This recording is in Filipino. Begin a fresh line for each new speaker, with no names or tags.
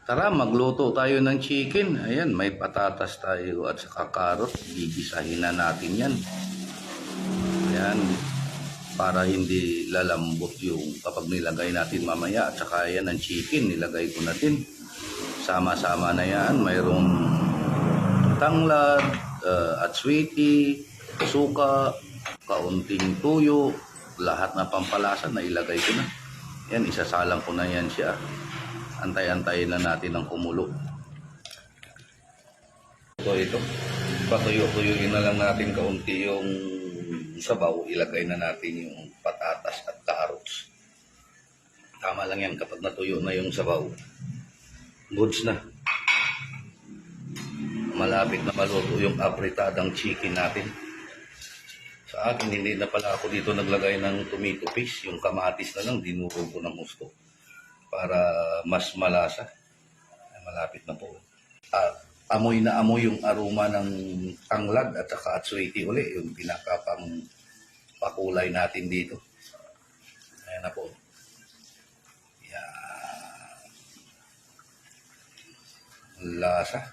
Tara, magluto tayo ng chicken. Ayan, may patatas tayo at saka carrot. Gigisahin na natin yan. Ayan, para hindi lalambot yung kapag nilagay natin mamaya. At saka ayan ang chicken, nilagay ko natin. Sama-sama na yan. Mayroong tanglad, at sweetie, suka, kaunting tuyo, lahat na pampalasa na ilagay ko na. Yan, isasalang ko na yan siya. Antay-antayin na natin ang kumulo. Ito. Patuyo-tuyuin na lang natin kaunti yung sabaw. Ilagay na natin yung patatas at carrots. Tama lang yan kapag natuyo na yung sabaw. Goods na. Malapit na maluto yung apritadang chicken natin. Sa akin, hindi na pala ako dito naglagay ng tomato paste. Yung kamatis na lang, dinurog ko ng gusto para mas malasa. Malapit na po. Amoy na amoy yung aroma ng tanglad at saka atswiti uli. Yung pinakapang pakulay natin dito. Ayan na po. Yan. Lasa.